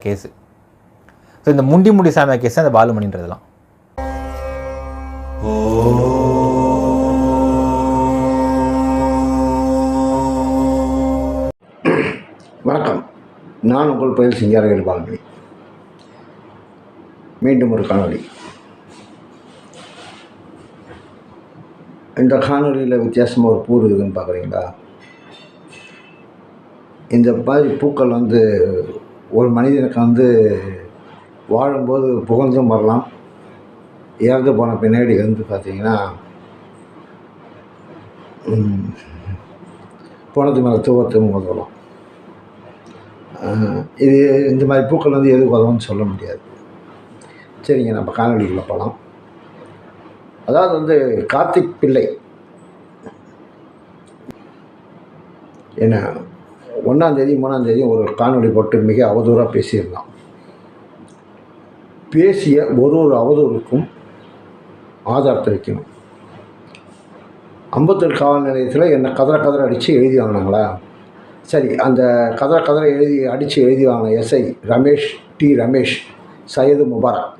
Case. So இந்த முண்டி சாமியா case அந்த பாலுமணின்றதெல்லாம். வணக்கம், நான் உங்கள் பெயர் சிங்காரவேல் பாலுமணி. மீண்டும் ஒரு காணொளி. இந்த காணொலியில் வித்தியாசமாக ஒரு பூ இருக்குதுன்னு பார்க்குறீங்களா? இந்த மாதிரி பூக்கள் ஒரு மனிதனுக்கு வாழும்போது புகழ்ந்தும் வரலாம், இறந்து போன பின்னாடி பார்த்திங்கன்னா போனது மேலே தூவத்தும் உதவலாம். இது இந்த மாதிரி பூக்கள் எதுக்கு உதவும்னு சொல்ல முடியாது. சரிங்க, நம்ம காணொலிக்குள்ளே போகலாம். அதாவது கார்த்திக் பிள்ளை என்ன 1ஆம் தேதி 3ஆம் தேதி ஒரு காணொலி போட்டு மிக அவதூறாக பேசியிருந்தான். பேசிய ஒரு அவதூறுக்கும் ஆதாரத்தை வைக்கணும். அம்பத்தூர் காவல் நிலையத்தில் என்னை கதற அடித்து எழுதி வாங்கினாங்களா? சரி, அந்த கதற எழுதி வாங்கின எஸ்ஐ ரமேஷ், சையது முபாரக்,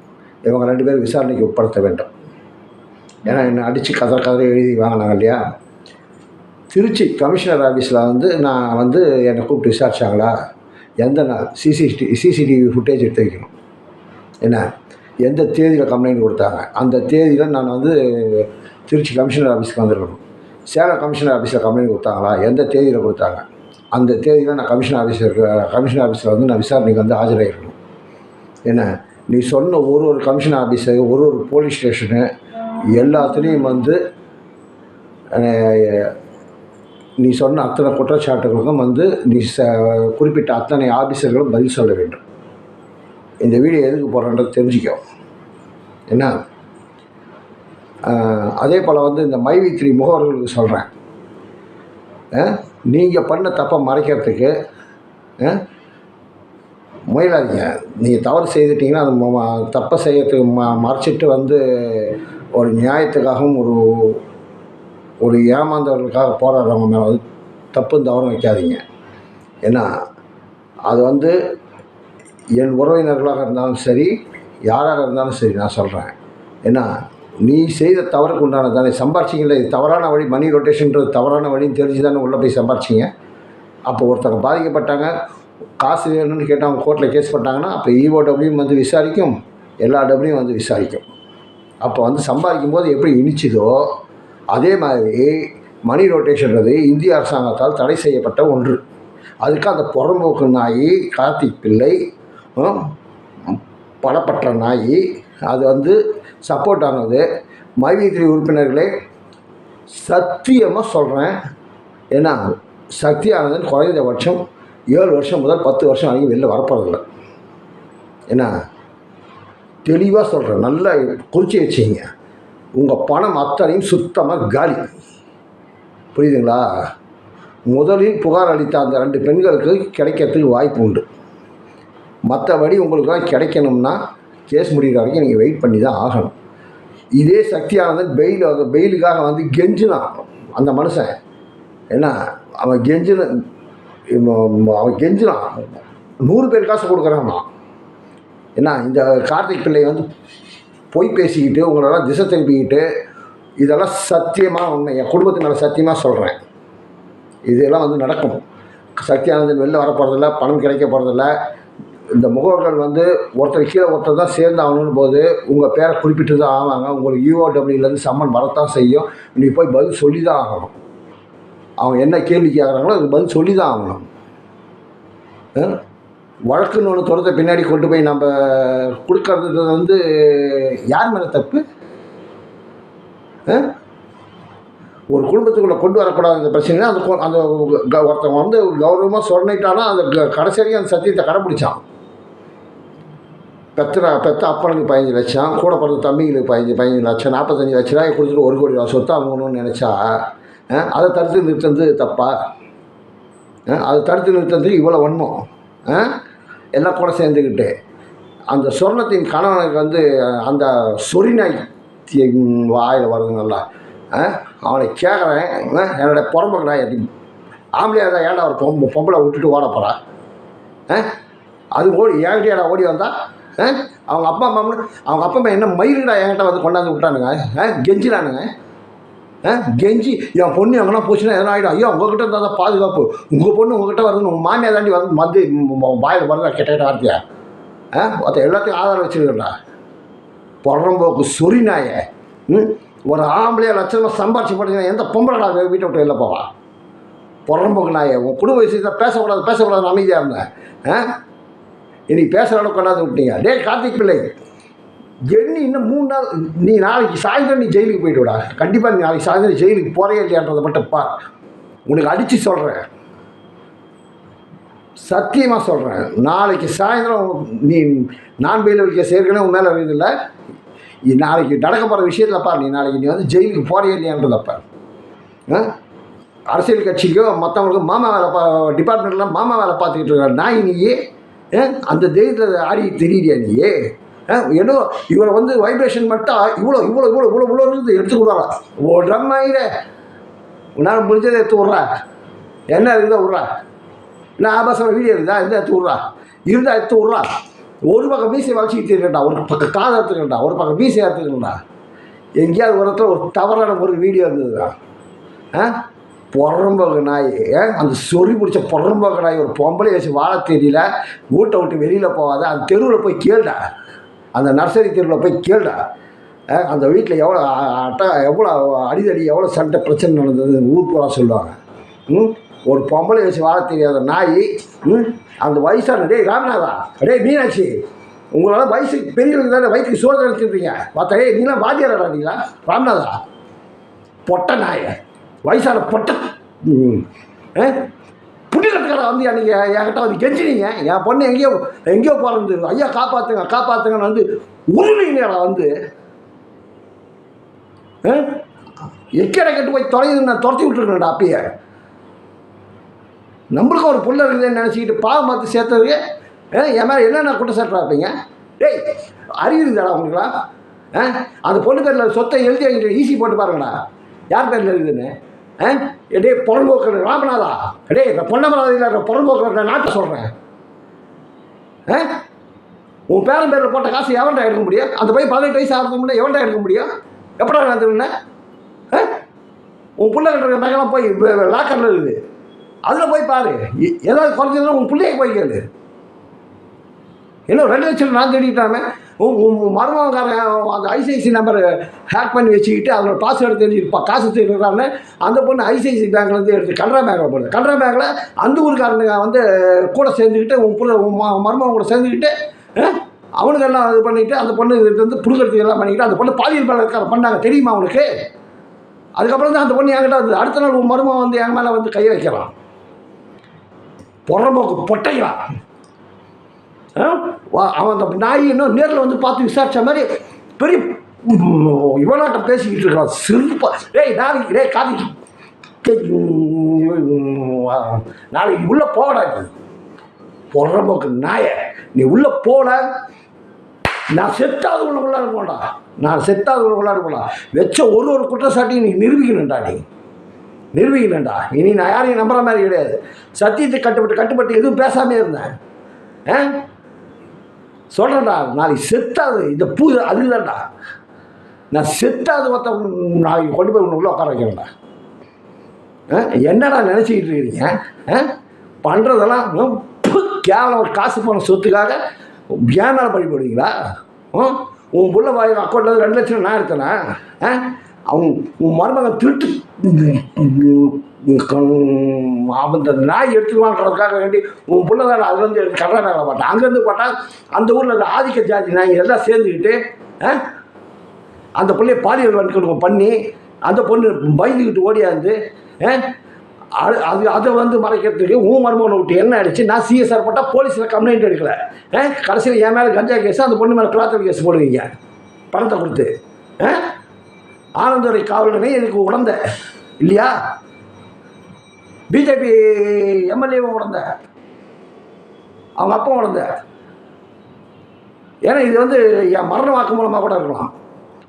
இவங்க 2 பேரும் விசாரணைக்கு உட்படுத்த வேண்டும். ஏன்னா என்னை அடித்து கதற எழுதி வாங்கினாங்க இல்லையா? திருச்சி கமிஷனர் ஆஃபீஸில் நான் என்னை கூப்பிட்டு விசாரித்தாங்களா? எந்த நாள் சிசிடிவி ஃபுட்டேஜ் எடுத்து வைக்கணும். என்ன, எந்த தேதியில் கம்ப்ளைண்ட் கொடுத்தாங்க, அந்த தேதியில் நான் திருச்சி கமிஷனர் ஆஃபீஸுக்கு வந்துருக்கணும். சேலம் கமிஷனர் ஆஃபீஸில் கம்ப்ளைண்ட் கொடுத்தாங்களா? எந்த தேதியில் கொடுத்தாங்க, அந்த தேதியில் நான் கமிஷனர் ஆஃபீஸில் நான் விசாரணைக்கு ஆஜராகிருக்கணும். என்ன, நீ சொன்ன ஒரு கமிஷனர் ஆஃபீஸு, ஒரு போலீஸ் ஸ்டேஷனு எல்லாத்துலேயும் நீ சொன்ன அத்தனை குற்றச்சாட்டுகளுக்கும் நீ குறிப்பிட்ட அத்தனை ஆஃபீஸர்களும் பதில் சொல்ல வேண்டும். இந்த வீடியோ எதுக்கு போடுறேன்றது தெரிஞ்சுக்கோ. என்ன, அதே போல் இந்த மைவி3 முகவர்களுக்கு சொல்கிறேன், நீங்கள் பண்ண தப்பை மறைக்கிறதுக்கு முயலாதீங்க. நீங்கள் தவறு செய்துட்டிங்கன்னா அந்த தப்பை செய்யறதுக்கு மறைச்சிட்டு ஒரு நியாயத்துக்காகவும் ஒரு ஏமாந்தவர்களுக்காக போராடுறவங்க மேலே தப்பும் தவறும் வைக்காதீங்க. ஏன்னா அது என் உறவினர்களாக இருந்தாலும் சரி, யாராக இருந்தாலும் சரி, நான் சொல்கிறேன். ஏன்னா நீ செய்த தவறுக்கு உண்டான தானே சம்பாரிச்சிங்களே. இது தவறான வழி, மணி ரொட்டேஷன்றது தவறான வழின்னு தெரிஞ்சு தானே உள்ளே போய் சம்பாரிச்சிங்க. அப்போ ஒருத்தங்க பாதிக்கப்பட்டாங்க, காசு வேணும்னு கேட்டவங்க கோர்ட்டில் கேஸ் பண்ணாங்கன்னா அப்போ EOW விசாரிக்கும், எல்லா டபிள்யூயும் விசாரிக்கும். அப்போ சம்பாதிக்கும் போது எப்படி இனிச்சுதோ அதே மாதிரி மணி ரொட்டேஷன்றது இந்திய அரசாங்கத்தால் தடை செய்யப்பட்ட ஒன்று. அதுக்கு அந்த புறம்போக்கு நாய் கார்த்திக் பிள்ளை, பலப்பற்ற நாய், அது சப்போர்ட் ஆனது. மைவி3 உறுப்பினர்களே, சத்தியமாக சொல்கிறேன், ஏன்னா சக்தியானதுன்னு குறைந்தபட்சம் 7 வருஷம் முதல் 10 வருஷம் வரைக்கும் வெளில வரப்போறதில்லை. ஏன்னா தெளிவாக சொல்கிறேன், நல்லா குறித்து வச்சிங்க. உங்கள் பணம் அத்தனையும் சுத்தமாக காலி. புரியுதுங்களா? முதலில் புகார் அளித்த அந்த 2 பெண்களுக்கு கிடைக்கிறதுக்கு வாய்ப்பு உண்டு. மற்றபடி உங்களுக்கெல்லாம் கிடைக்கணும்னா கேஸ் முடிகிற வரைக்கும் நீங்கள் வெயிட் பண்ணி தான் ஆகணும். இதே சக்தியானது பெயிலுக்காக கெஞ்சினான் அந்த மனுஷன். ஏன்னா அவன் கெஞ்சினான் 100 பேர் காசு கொடுக்குறான்னா. ஏன்னா இந்த கார்த்திக் பிள்ளை பொய் பேசிக்கிட்டு உங்களெல்லாம் திசை திருப்பிக்கிட்டு, இதெல்லாம் சத்தியமாக உண்மை, என் குடும்பத்து மேலே சத்தியமாக சொல்கிறேன், இதெல்லாம் நடக்கும். சக்தியானந்தன் வெளில வர போகிறதில்ல, பணம் கிடைக்க போகிறதில்ல. இந்த முகவர்கள் ஒருத்தர் கீழே ஒருத்தர் தான் சேர்ந்து ஆகணும்னு போது உங்கள் பேரை குறிப்பிட்டு தான் ஆவாங்க. உங்களுக்கு EOWலேருந்து சம்மன் வரத்தான் செய்யும். நீ போய் பதில் சொல்லி தான் ஆகணும். அவங்க என்ன கேள்வி கேட்குறாங்களோ அதுக்கு பதில் சொல்லி தான் ஆகணும். வழக்குன்னு ஒன்று தொடர்த்த பின்னாடி கொண்டு போய் நம்ம கொடுக்கறது யார் மேலே தப்பு? ஒரு குடும்பத்துக்குள்ளே கொண்டு வரக்கூடாது இந்த பிரச்சனை. அந்த ஒருத்தவங்க கௌரவமாக சொன்னிட்டானா அந்த கடைசியாக அந்த சத்தியத்தை கடைப்பிடிச்சான். பெத்த அப்பனுக்கு 15 லட்சம், கூட பிறந்த தம்பிங்களுக்கு 15 லட்சம், 45 லட்ச ரூபாய் கொடுத்துட்டு 1 கோடி ரூபா சொத்து அவங்கன்னு நினச்சா அதை தடுத்து நிறுத்துறது தப்பா? அதை தடுத்து நிறுத்துறதுக்கு இவ்வளோ வன்மம் எல்லாம் கூட சேர்ந்துக்கிட்டு அந்த சொர்ணத்தின் கணவனுக்கு அந்த சொரிநாய் வாயில் வருதுங்களா, அவனை கேட்குறேன், என்னோடய புறம்புக்கு நாய் ஆம்பளையாக இருந்தால் ஏன்டா ஒரு பொம்பளை விட்டுட்டு ஓட போகிறா? அது என்கிட்டயாடா ஓடி வந்தா அவங்க அப்பா அம்மா என்ன மயிருடா என்கிட்ட வந்து கொண்டாந்து விட்டானுங்க, கெஞ்சிடானுங்க. கெஞ்சி என் பொண்ணு எங்கன்னா போச்சுன்னா எதனா ஆகிடும், ஐயோ உங்ககிட்ட இருந்தால் தான் பாதுகாப்பு, உங்கள் பொண்ணு உங்ககிட்ட வருதுன்னு உங்கள் மாமியார் தாண்டி வந்து வாயில் வருதா கெட்ட வார்த்தையா? மற்ற எல்லாத்தையும் ஆதாரம் வச்சுருக்கா புறம்போக்கு சொறி நாயை. ஒரு ஆம்பளையா லட்சமாக சம்பாரிச்சு போட்டீங்கன்னா எந்த பொம்பளை வீட்டை விட்டு வெளில போவா? புறம்போக்கு நாயை. உன் குடும்ப விஷயத்தில் பேசக்கூடாது அமைதியாக இருந்தேன். இன்னைக்கு பேசுகிற அளவுக்கு கொண்டாந்து விட்டீங்க. டே கார்த்திக் பிள்ளை, இன்னும் 3 நாள், நீ நாளைக்கு சாயந்தரம் நீ ஜெயிலுக்கு போய்ட்டு விடா. கண்டிப்பாக நீ நாளைக்கு சாயந்தரம் ஜெயிலுக்கு போகிறே இல்லையான்றதை மட்டும் பார். உனக்கு அடித்து சொல்கிறேன், சத்தியமாக சொல்கிறேன். நாளைக்கு சாயந்தரம் நீ நான் பெயில் வைக்க சேர்க்கணும் உன் மேலே இருக்குதில்ல, நாளைக்கு நடக்க போகிற விஷயத்தில் பார். நீ நாளைக்கு நீ வந்து ஜெயிலுக்கு போகிறே இல்லையான்றதை பார். அரசியல் கட்சிக்கோ மற்றவங்களுக்கும் மாமா வேலை டிபார்ட்மெண்ட்லாம் மாமா வேலை பார்த்துக்கிட்டு இருக்க நாய் நீயே. அந்த தைரியத்தில் ஆடி தெரியலையா நீயே? ஏதோ இவரை வந்து வைப்ரேஷன் மட்டும் இவ்வளோ இருந்து எடுத்துக்கூடாதா? ஓ ட்ரம் ஆகிற உன்னால் முடிஞ்சதை எடுத்து விட்றா. என்ன இருக்குதா விட்றா? என்ன ஆபாசமாக வீடியோ இருக்குதா? இருந்தால் எடுத்து விட்றா. இருந்தால் எடுத்து விட்றா. ஒரு பக்கம் மீசை வளர்ச்சிக்கிட்டு இருக்கேன்டா, ஒரு பக்கம் காதை எடுத்துக்கண்டா, ஒரு பக்கம் மீசை எடுத்துக்கண்டா. எங்கேயாவது ஒரு இடத்துல ஒரு தவறான ஒரு வீடியோ இருந்ததுதான். புறம்போக்கு நாய், அந்த சொறி பிடிச்ச புறம்போக்கு நாய். ஒரு பொம்பளை வச்சு வாழ தெரியல, வீட்டை விட்டு வெளியில் போகாத. அந்த தெருவில் போய் கேளுடா, அந்த நர்சரி தெருவில் போய் கேளுடா. அந்த வீட்டில் எவ்வளோ அடிதடி, எவ்வளோ சண்டை பிரச்சனை நடந்தது ஊர் பூரா சொல்லுவாங்க. ஒரு பொம்பளை வச்சு வாழ தெரியாத நாய். அந்த வயசான டே ராமநாதா, டே மீனாட்சி, உங்களால் வயசு பெரியவங்க தானே வயிற்றுக்கு சோறு நினச்சிருப்பீங்க. பார்த்தா நீங்களாம் வாத்தியாரா? நீங்களா ராமநாதா பொட்டை நாய, வயசான பொட்டை புட்டிக்கிறதுக்கார வந்து அன்றைக்கி என்கிட்ட வந்து கெஞ்சினீங்க. என் பொண்ணு எங்கேயோ போகிறது, ஐயா காப்பாற்றுங்கன்னு வந்து உருவீங்களா வந்து எக்கடை கட்டு போய் தொலைது நான் துரத்தி விட்டுருக்கேன்டா. அப்பயே நம்மளுக்கும் ஒரு புள்ள இருக்குதுன்னு நினச்சிக்கிட்டு பாவம் பார்த்து சேர்த்ததுக்கு என் மேலே என்னென்ன குற்றச்சாட்டு பார்ப்பீங்க? டேய் அறிவுதாடா உங்களுக்குலாம்? அந்த பொண்ணு பேரில் சொத்தை எழுதி வாங்கிட்டு ஈஸி போட்டு பாருங்கடா யார் பேரில் இருக்குதுன்னு. டே புறம்போக்கு ராமநாதா, டே பொன்னமராதியில் புறம்போக்கு நாட்டை சொல்கிறேன். உன் பேரன் பேரில் போட்ட காசு எவன்டா எடுக்க முடியும்? அந்த போய் 18 வயசு ஆகிறதுக்கு முன்னே எவன்டா எடுக்க முடியும்? எப்படா நடந்துருந்தேன்? உன் பிள்ளை கட்டுற நகைலாம் போய் லாக்கரில் இருக்குது, அதில் போய் பாரு. ஏதாவது குறைஞ்சதுன்னா உன் பிள்ளைக்கு போய் கேளு. இன்னும் 2 லட்சம் நான் தேடிட்டாமே. மருமகாரன் அந்த ஐசிஐசி நம்பர் ஹேக் பண்ணி வச்சுக்கிட்டு அதோட பாஸ்வேர்டு தெரிஞ்சுருப்பா, காசு தெரிஞ்சுக்கிறான்னு அந்த பொண்ணு ஐசிஐசி பேங்க்லேருந்து எடுத்து கனரா பேங்கில் போடுது. கனரா பேங்கில் அந்த ஊருக்காரனுங்க வந்து கூட சேர்ந்துக்கிட்டு உன் மருமகன் கூட சேர்ந்துக்கிட்டு அவனுக்கெல்லாம் இது பண்ணிவிட்டு அந்த பொண்ணு வந்து புடுக்கிறதுக்கு எல்லாம் பண்ணிக்கிட்டு அந்த பொண்ணு பாலியல் பலாத்காரம் பண்ணாங்க, தெரியுமா அவனுக்கு? அதுக்கப்புறம் தான் அந்த பொண்ணு என்கிட்ட வந்து அடுத்த நாள் உன் மருமகன் வந்து என் மேலே வந்து கை வைக்கிறான். புறம்போக்கு பொட்டைக்கிறான். அவன் அந்த நாய் இன்னும் நேரில் வந்து பார்த்து விசாரித்த மாதிரி பெரிய இவனாட்டம் பேசிக்கிட்டு இருக்கான். சிறுப்பா நாளைக்கு காதி நாளைக்கு உள்ளே போகடாது புறம்போக்கு நாய. நீ உள்ளே போல நான் செத்தாவது உள்ளக்குள்ளே இருக்கோண்டா, நான் செத்தாவது உள்ளக்குள்ளே இருக்கலாம். வச்ச ஒரு குற்றச்சாட்டையும் நீ நிரூபிக்கணும்டா. நீ நிரூபிக்கணும்டா. இனி நான் யாரையும் நம்புற மாதிரி கிடையாது. சத்தியத்தை கட்டுப்பட்டு எதுவும் பேசாமே இருந்தேன். சொல்கிறேன்டா, நாளைக்கு செத்தாது இந்த பூ அதுதான்டா. நான் செத்தாது மொத்த நாளைக்கு கொண்டு போய் உள்ள உட்கார வைக்கிறேன்டா. என்னடா நினச்சிக்கிட்டு இருக்கிறீங்க? பண்ணுறதெல்லாம் கேவலம் ஒரு காசு போன சொத்துக்காக ஏன் மேலே பழி போடுவீங்களா? உன் புள்ள அக்கௌண்ட்டில் 2 லட்சம் நான் எடுத்தேனா? உன் மருமகன் திருட்டு அந்த நாய் எடுத்துக்கலான்றதுக்காக வேண்டி உன் பிள்ளை தான் அதுலேருந்து எடுத்து கர்நாடகாவில் போட்டான். அங்கேருந்து போட்டால் அந்த ஊரில் ஆதிக்க ஜாதி நாய் எல்லாம் சேர்ந்துக்கிட்டு அந்த பிள்ளைய பாலியல் வன்கொடுமை பண்ணி அந்த பொண்ணு பயந்துக்கிட்டு ஓடியாந்து அதை வந்து மறைக்கிறதுக்கு உன் மருமகனை விட்டு என்ன ஆகிடுச்சு? நான் சிஎஸ்ஆர் போட்டால் போலீஸில் கம்ப்ளைண்ட் எடுக்கலை. கடைசியில் என் மேலே கஞ்சா கேஸ், அந்த பொண்ணு மேலே பிளாத்தல் கேஸ் போடுவீங்க பணத்தை கொடுத்து. ஆனந்தரை காவல் நிலையம் எனக்கு உடந்த இல்லையா? பிஜேபி எம்எல்ஏவும் உடந்த, அவங்க அப்பா உடந்த. ஏன்னா இது வந்து என் மரண வாக்கு மூலமாக கூட இருக்கலாம்.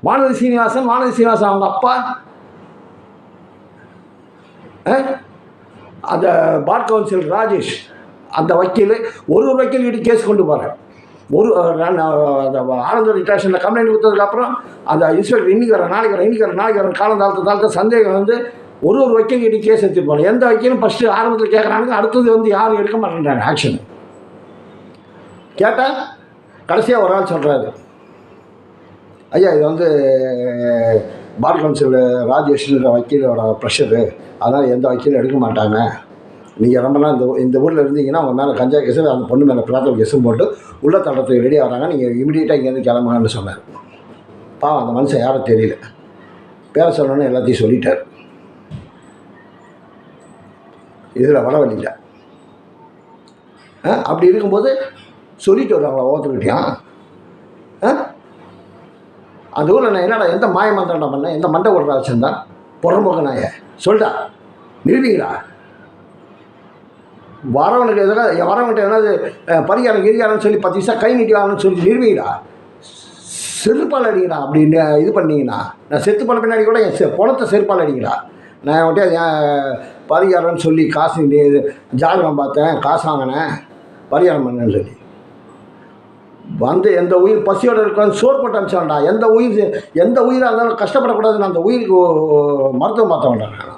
வானதி சீனிவாசன் அவங்க அப்பா அந்த பார் கவுன்சில் ராஜேஷ் அந்த வக்கீல் ஒரு வக்கீல்கிட்ட கேஸ் கொண்டு போகிறேன். அந்த ஆனந்தூர் ஸ்டேஷனில் கம்ப்ளைண்ட் கொடுத்ததுக்கப்புறம் அந்த இன்ஸ்பெக்டர் இன்றைக்கி வரேன் நாளைக்கு வரேன் காலம் தாழ்த்த சந்தேகம் வந்து ஒரு வக்கீல்கிட்ட கேஸ் எடுத்துட்டு போகணும். எந்த வக்கீலும் ஃபஸ்ட்டு ஆரம்பத்தில் கேட்குறாங்க, அடுத்தது வந்து யாரும் எடுக்க மாட்டேன்றாங்க ஆக்ஷன். கேட்டால் கடைசியாக ஒரு ஆள் சொல்கிறாரு, ஐயா இது வந்து பார் கவுன்சில் ராஜேஷ்ன்ற வக்கீலோட ப்ரெஷரு, அதனால் எந்த வக்கீலும் எடுக்க மாட்டாங்க. நீங்கள் ரொம்ப நாள் இந்த ஊரில் இருந்தீங்கன்னா அவங்க மேலே கஞ்சா கேஸு அந்த பொண்ணு மேலே பிராத்தல் கேஸும் போட்டு உள்ள தள்ளத்துக்கு ரெடியாக வராங்க, நீங்கள் இமீடியட்டாக இங்கேருந்து கிளம்புங்கன்னு சொன்னார். பாவம் அந்த மனுஷன் யாரும் தெரியல, பேர சொல்லணுன்னு எல்லாத்தையும் சொல்லிட்டார். இதில் வர வழியில் அப்படி இருக்கும்போது சொல்லிட்டு வருவாங்களா ஒவ்வொருத்தருக்கிட்டையும்? அந்த ஊரில் நான் என்னடா எந்த மாய மந்திரம்டா பண்ணேன், எந்த மண்டை ஓடுறா வச்சுருந்தான் புறம்போக்க நாய சொல்லிட்டா நிறுவீங்களா? வரவனுக்கு எதனா வரவன்கிட்ட எதனாவது பரிகாரம் கிரிகாரம்னு சொல்லி 10 பைசா கை நீட்டி வாங்கணும்னு சொல்லி நிறுவீங்களா? செருப்பால் அடிங்கடா அப்படின்னு இது பண்ணிங்கன்னா, நான் செத்து பண்ண பின்னாடி கூட என் பணத்தை செருப்பால் அடிங்கடா. நான் வந்துட்டு என் பரிகாரம்னு சொல்லி காசு ஜாதகம் பார்த்தேன், காசு வாங்கினேன், பரிகாரம் பண்ணேன்னு சொல்லி வந்து எந்த உயிர் பசியோடு இருக்கான்னு சோறு போட்டு அனுப்பிச்சான்டா. எந்த உயிராக இருந்தாலும் கஷ்டப்படக்கூடாதுன்னு அந்த உயிருக்கு மருத்துவம் பார்த்த வேண்டாம்.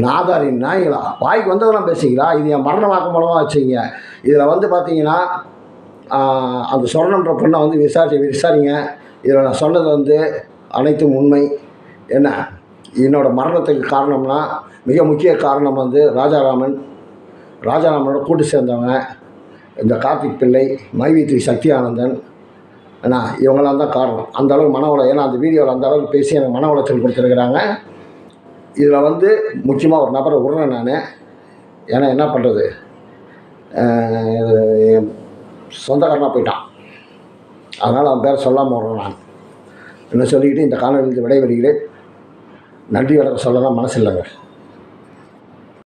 நாதாரி நாய்களா, வாய்க்கு வந்ததெல்லாம் பேசிங்களா? இது என் மரண வாக்கு மூலமாக வச்சுங்க. இதில் வந்து பார்த்தீங்கன்னா அந்த சொர்ணன்ற பொண்ணை வந்து விசாரிங்க. இதில் நான் சொன்னது வந்து அனைத்தும் உண்மை. என்ன என்னோடய மரணத்துக்கு காரணம்னா மிக முக்கிய காரணம் வந்து ராஜாராமனோட கூட்டு சேர்ந்தவங்க இந்த கார்த்திக் பிள்ளை, மைவி3 சக்தி ஆனந்தன், ஏன்னா இவங்களாம் தான் காரணம். அந்தளவுக்கு மன உளை, ஏன்னா அந்த வீடியோவில் அந்த அளவுக்கு பேசி எனக்கு மன உளைச்சல் கொடுத்துருக்குறாங்க. இதில் வந்து முக்கியமாக ஒரு நபரை விட்றேன் நான். ஏன்னா என்ன பண்ணுறது, சொந்தக்காரனாக போயிட்டான், அதனால் அவன் பேரை சொல்லாமல் விட்றேன் நான். என்ன சொல்லிக்கிட்டு இந்த காணொலியில் விடைபெறுகிறேன். நன்றி வணக்கம் சொல்லலாம் மனசு இல்லைங்க.